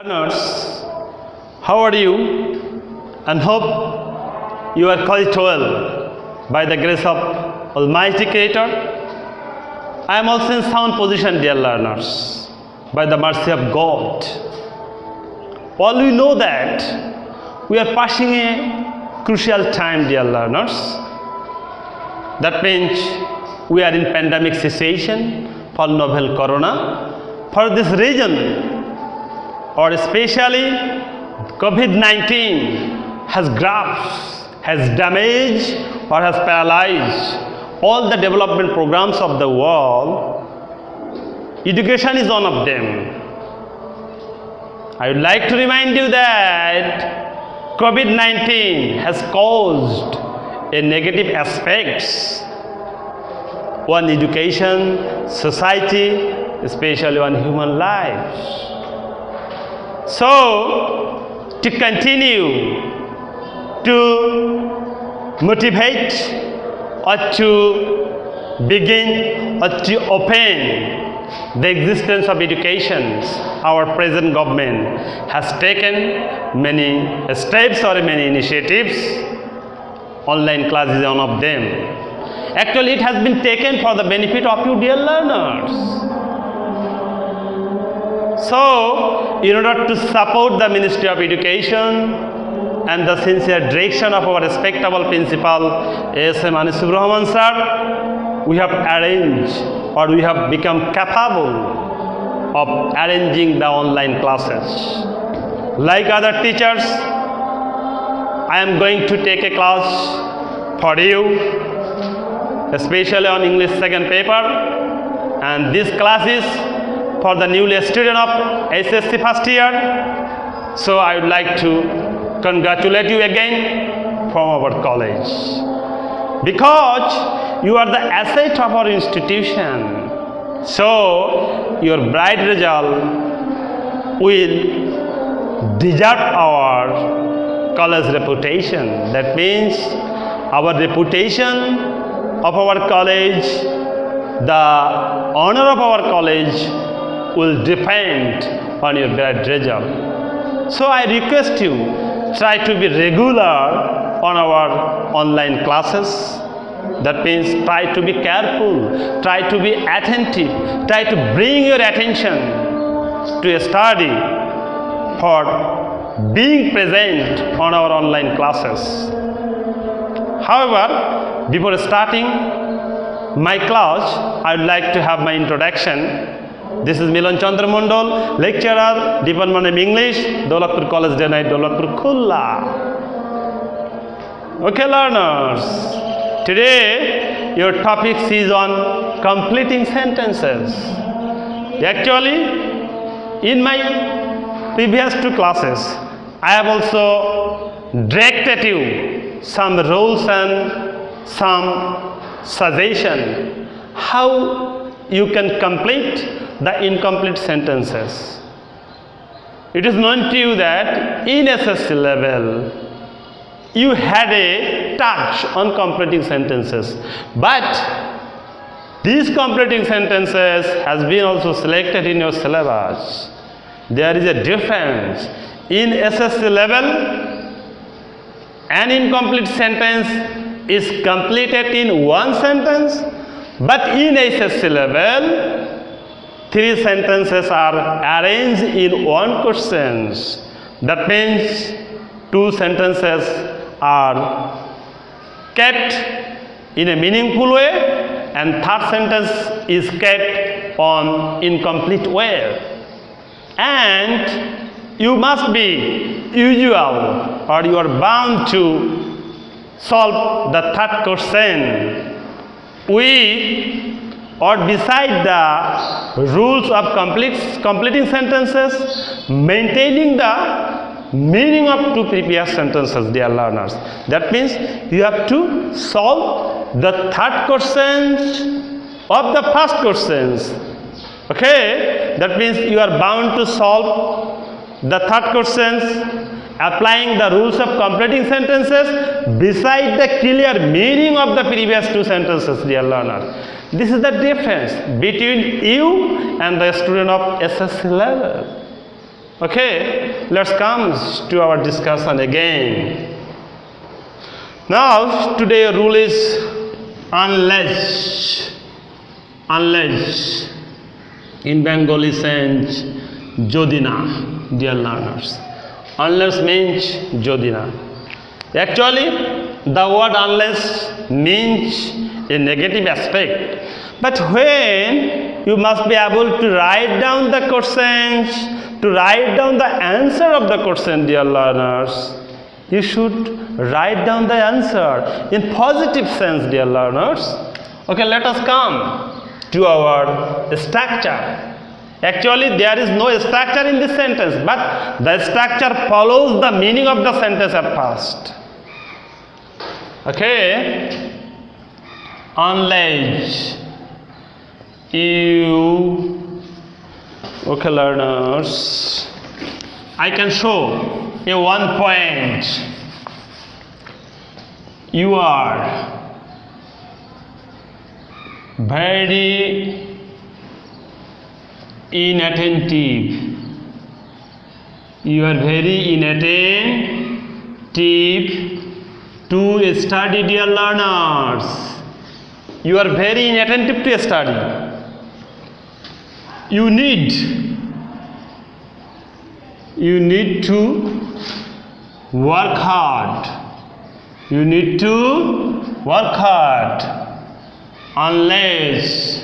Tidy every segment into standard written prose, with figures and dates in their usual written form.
Learners, how are you? And hope you are quite well by the grace of Almighty Creator. I am also in sound position, dear learners, by the mercy of God. All we know that we are passing a crucial time, dear learners. That means we are in pandemic situation for novel corona. For this reason, or especially COVID-19 has grasped, has damaged or has paralyzed all the development programs of the world. Education is one of them. I would like to remind you that COVID-19 has caused a negative aspects on education, society, especially on human lives. So, to continue to motivate or to begin or to open the existence of education, our present government has taken many steps or many initiatives. Online class is one of them. Actually, it has been taken for the benefit of you, dear learners. So, in order to support the Ministry of Education and the sincere direction of our respectable principal, A.S.M. Anisubrahman sir, we have arranged or we have become capable of arranging the online classes. Like other teachers, I am going to take a class for you, especially on English second paper, and this class is for the newly student of SSC first year. So I would like to congratulate you again from our college, because you are the asset of our institution. So your bright result will deserve our college reputation. That means our reputation of our college, the honor of our college will depend on your bad result. So I request you, try to be regular on our online classes. That means try to be careful, try to be attentive, try to bring your attention to a study for being present on our online classes. However, before starting my class, I would like to have my introduction. This is Milon Chandra Mondal, lecturer, Department of English, Daulatpur College, Daulatpur, Khulna. Okay, learners, today your topic is on completing sentences. Actually, in my previous two classes, I have also directed you some rules and some suggestion how you can complete the incomplete sentences. It is known to you that in SSC level, you had a touch on completing sentences, but these completing sentences has been also selected in your syllabus. There is a difference. In SSC level, an incomplete sentence is completed in one sentence, but in SSC level, three sentences are arranged in one question. That means two sentences are kept in a meaningful way, and third sentence is kept on incomplete way. And you must be usual, or you are bound to solve the third question with or beside the rules of completing sentences, maintaining the meaning of two previous sentences, dear learners. That means you have to solve the third questions of the first questions. Okay, that means you are bound to solve the third questions applying the rules of completing sentences beside the clear meaning of the previous two sentences, dear learner. This is the difference between you and the student of SSC level. Okay, let's come to our discussion again. Now, today rule is unless. In Bengali sense, jodina, dear learners. Unless means jodina. Actually, the word unless means a negative aspect. But when you must be able to write down the questions, to write down the answer of the question, dear learners, you should write down the answer in positive sense, dear learners. Okay, let us come to our structure. Actually, there is no structure in this sentence, but the structure follows the meaning of the sentence at first. Okay, unless you, okay learners, I can show a 1 point. You are very inattentive. You are very inattentive to study, dear learners. You are very inattentive to study. You need to work hard. You need to work hard. Unless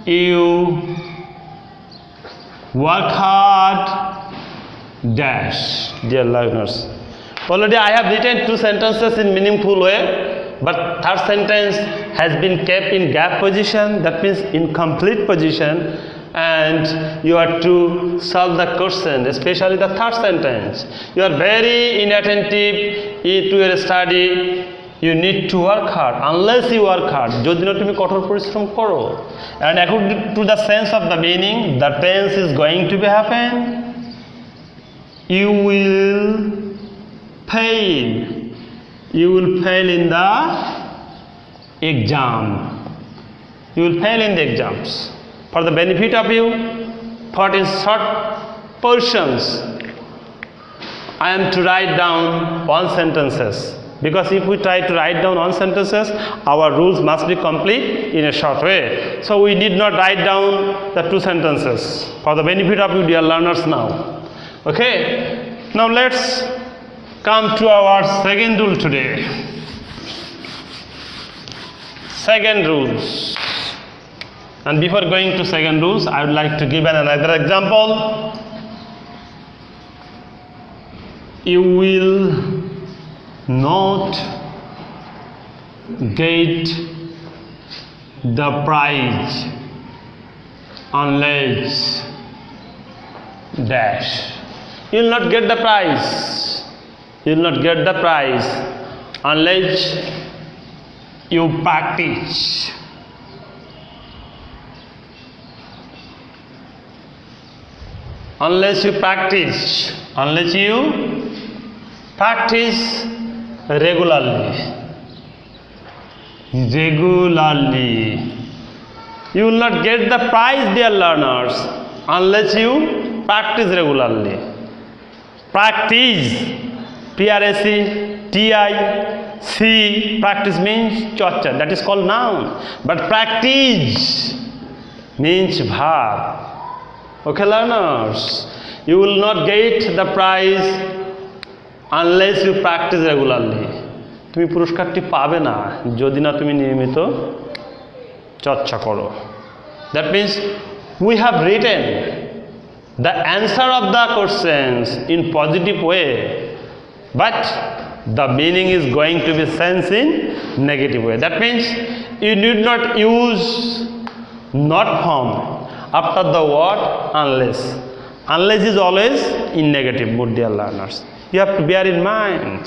you work hard, dash, dear learners. Already I have written 2 sentences in meaningful way, but third sentence has been kept in gap position, that means incomplete position, and you are to solve the question, especially the third sentence. You are very inattentive to your study. You need to work hard. Unless you work hard, যদি না তুমি কঠোর পরিশ্রম করো, and according to the sense of the meaning, the tense is going to be happen. You will fail. You will fail in the exam. You will fail in the exams. For the benefit of you, for in short portions, I am to write down 1 sentences. Because if we try to write down 1 sentences, our rules must be complete in a short way. So we need not write down the 2 sentences for the benefit of you, dear learners, now. Okay, now let's come to our second rule today. Second rules. And before going to second rules, I would like to give another example. You will not get the prize unless dash. You will not get the prize. You will not get the prize unless you practice. Unless you practice. Unless you practice regularly. You will not get the prize, dear learners, unless you practice regularly. Practice, P-R-A-C-T-I-C, practice means chorcha, that is called noun. But practice means verb. Okay, learners, you will not get the prize unless you practice regularly. তুমি পুরস্কারটি পাবে না যদি না তুমি নিয়মিত চর্চা করো. That means we have written the answer of the questions in positive way, but the meaning is going to be sensed in negative way. That means you need not use not form after the word unless. Unless is always in negative mood, dear learners. You have to bear in mind.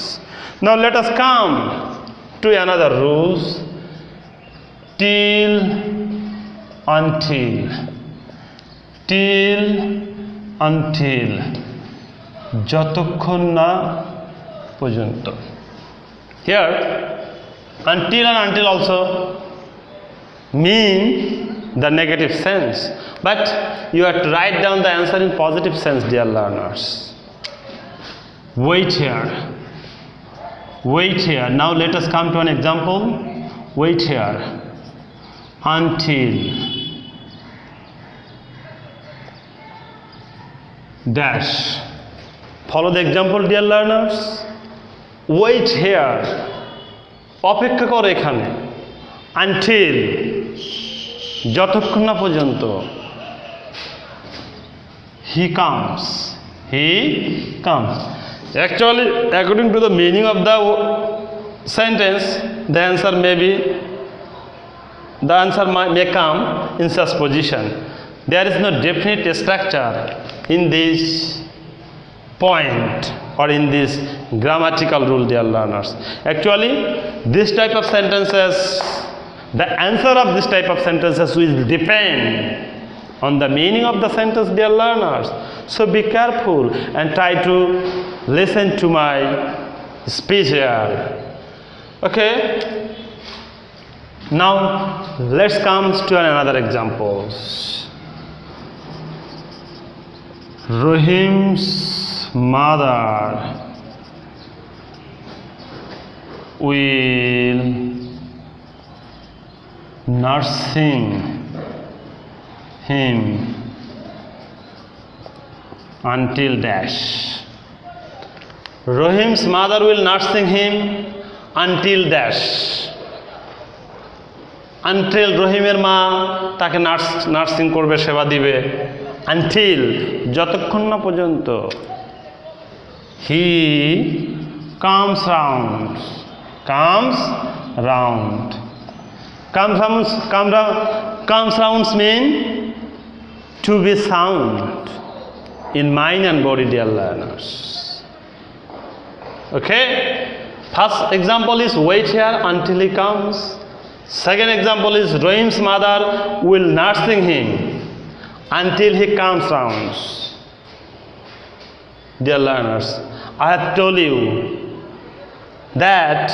Now let us come to another rules. Till, until, যতক্ষণ না পর্যন্ত. Here until and until also mean the negative sense, but you have to write down the answer in positive sense, dear learners. Wait here. Wait here. Now let us come to an example. Wait here. Until dash. Follow the example, dear learners. Wait here. অপেক্ষা করো এখানে। Until যতক্ষণ না পর্যন্ত he comes. He comes. Actually, according to the meaning of the sentence, the answer may come in such position. There is no definite structure in this point or in this grammatical rule, dear learners. Actually, this type of sentences, the answer of this type of sentences will depend on the meaning of the sentence, dear learners. So be careful and try to listen to my speech here. Okay? Now let's come to another example. Rahim's mother will nursing him until dash. Rahim's mother will nursing him until dash. Until রহিমের মা তাকে nursing করবে, সেবা দিবে। Until যতক্ষণ না পর্যন্ত he comes round. Comes round. Comes round mean to be sound in mind and body, dear learners. Okay? First example is wait here until he comes. Second example is Rahim's mother will nursing him until he comes round. Dear learners, I have told you that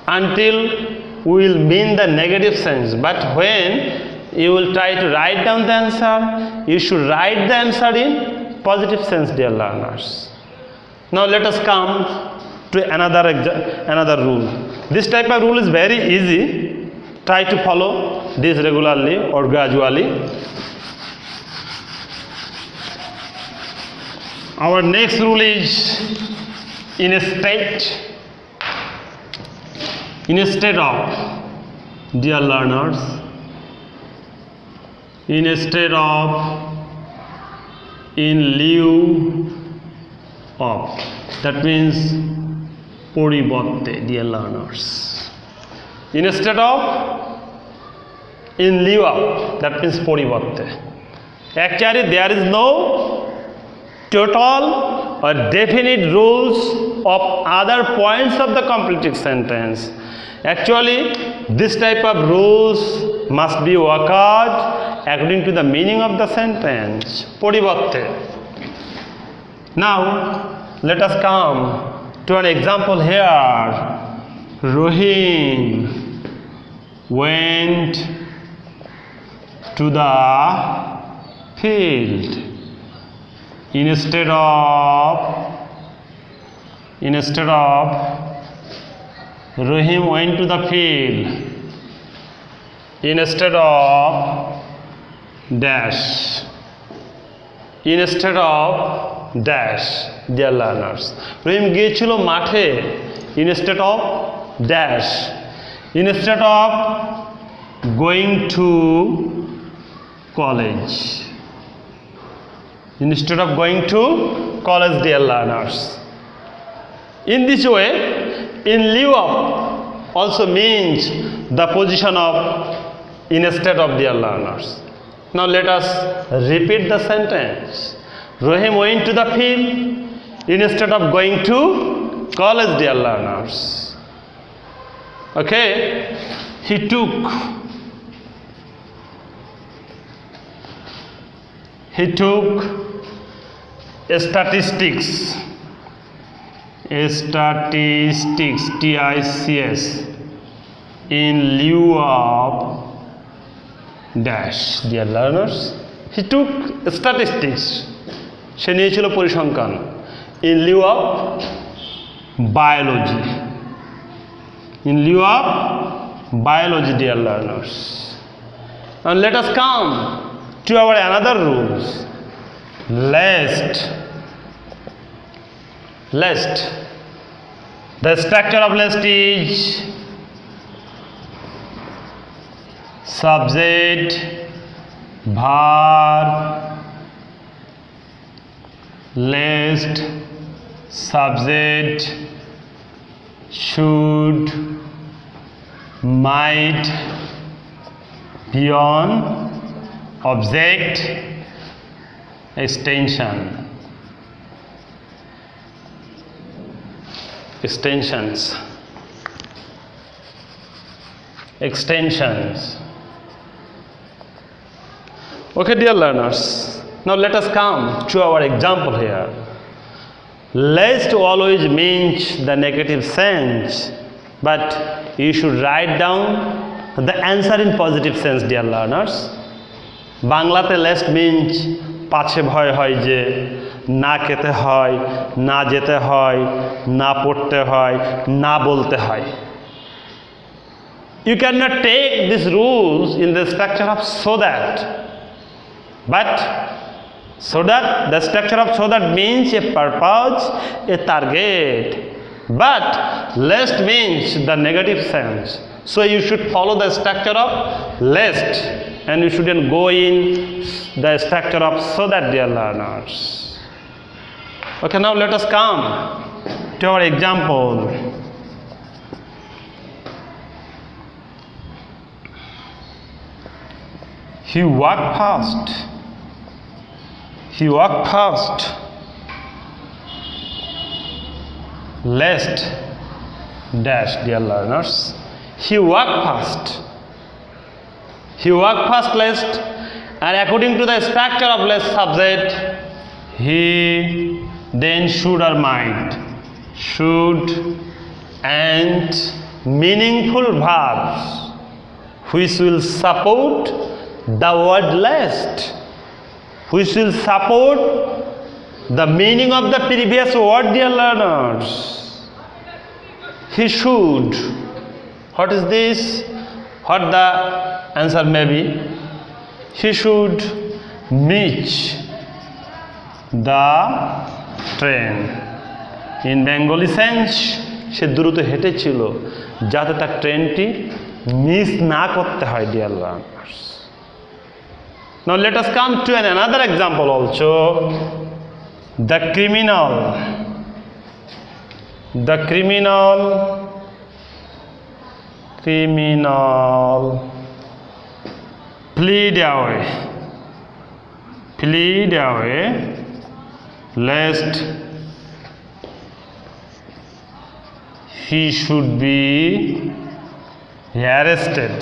until will mean the negative sense, but when you will try to write down the answer, you should write the answer in positive sense, dear learners. Now let us come to another rule. This type of rule is very easy. Try to follow this regularly or gradually. Our next rule is instead of, dear learners, instead of, in lieu of, that means পরিবর্তে, dear learners. Instead of, in lieu of, that means পরিবর্তে. Actually, there is no total or definite rules of other points of the completed sentence. Actually, this type of rules must be worked out according to the meaning of the sentence. পরিবর্তে. Now, let us come to an example here. Rahim went to the field. Instead of Rahim went to the field. Instead of dash. Instead of dash, dear learners. Rahim গিয়েছিল মাঠে. Instead of dash. Instead of going to college. Instead of going to college, dear learners. In this way, in lieu of also means the position of instead of, dear learners. Now let us repeat the sentence. Rahim went to the field instead of going to college, dear learners. Okay? He took statistics, TICS, in lieu of dash, dear learners. He took statistics. সে নিয়েছিল পরিসংখ্যান in lieu of biology. In lieu of biology, dear learners. And let us come to our another rules. Lest. The structure of lest is subject, verb, lest, subject, should, might, beyond, object, extensions. Okay, dear learners, now let us come to our example here. Lest always means the negative sense, but you should write down the answer in positive sense, dear learners. বাংলাতে lest means পাছে ভয় হয় যে না খেতে হয়, না যেতে হয়, না পড়তে হয়, না বলতে হয়. You cannot take these rules in the structure of so that, but so that, the structure of so that means a purpose, a target, but lest means the negative sense. So you should follow the structure of lest, and you shouldn't go in the structure of so that, dear learners. Okay, now let us come to our example. He walked fast. Lest dash, dear learners. He walked fast. Lest, and according to the structure of lest subject, he, then should or might, should, and meaningful verbs which will support the word lest, which will support the meaning of the previous word, dear learners. He should. What is this? What the answer may be? He should meet the train. In Bengali sense, সে দ্রুত হেঁটেছিল যাতে তার ট্রেনটি miss না করতে হয়, dear learners. Now let us come to another example also. The criminal plead away lest he should be arrested.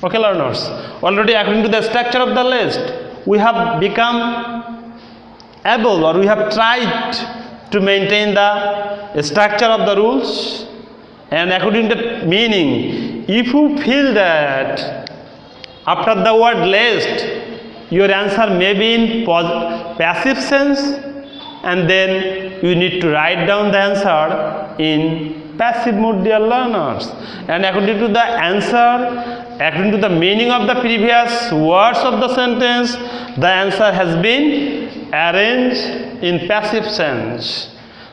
Okay, learners, already according to the structure of the list, we have become able, or we have tried to maintain the structure of the rules, and according to meaning, if you feel that after the word lest your answer may be in passive sense, and then you need to write down the answer in passive mood, dear learners. And according to the answer, according to the meaning of the previous words of the sentence, the answer has been arranged in passive sense.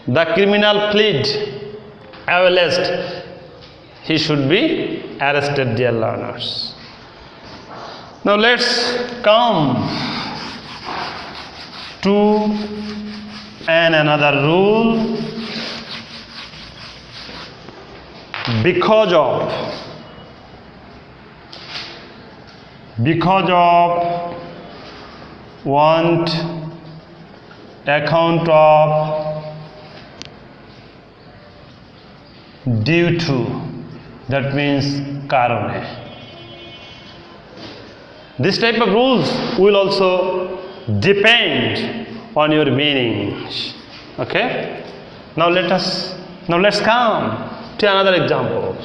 The criminal plead away lest he should be arrested, dear learners. Now let's come to another rule. Because of, want, account of, due to, that means karone. This type of rules will also depend on your meanings. Okay, now let's come to another example.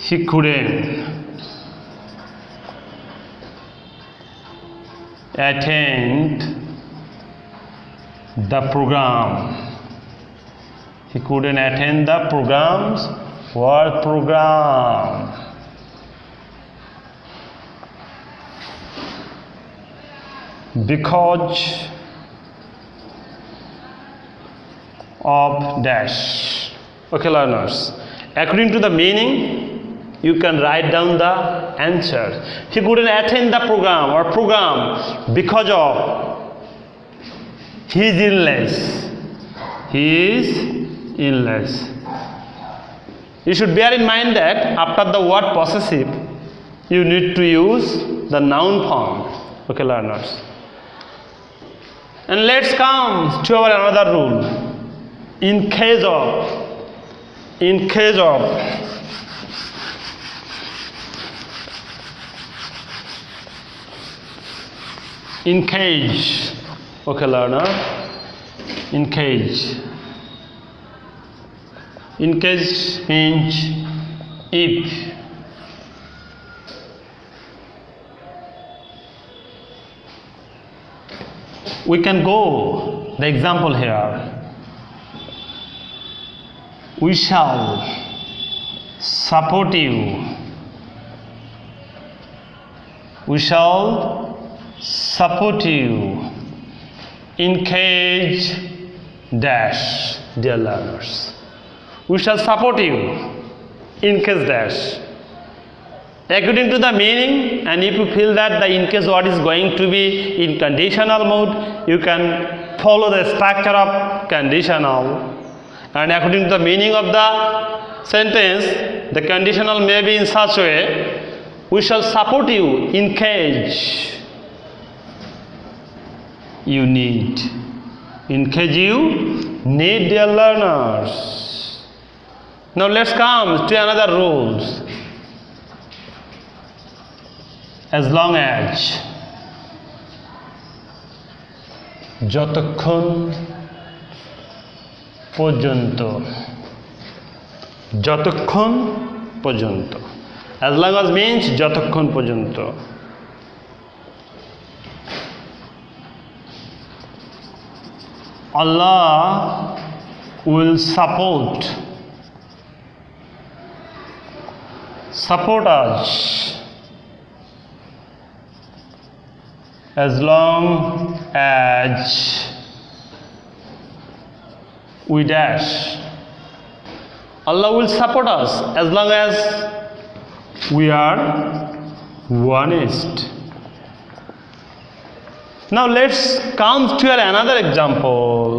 he couldn't attend the program. He couldn't attend the programs. What program? Because of dash. Okay, learners, according to the meaning you can write down the answer. He couldn't attend the program or program because of his illness. His illness. You should bear in mind that after the word possessive you need to use the noun form. Okay, learners, and let's come to our another rule. In case of okay, learner, in case means if. We can go the example here. We shall support you. We shall support you in case dash. Dear learners, we shall support you in case dash. According to the meaning, and if you feel that the in case word is going to be in conditional mode, you can follow the structure of conditional. And according to the meaning of the sentence, the conditional may be in such way: we shall support you in case you need. In case you need, dear learners. Now let's come to another rules. As long as, যতক্ষণ পর্যন্ত, যতক্ষণ পর্যন্ত. As long as means যতক্ষণ পর্যন্ত. Allah will support us as long as we dash. Allah will support us as long as we are honest. Now let's come to another example.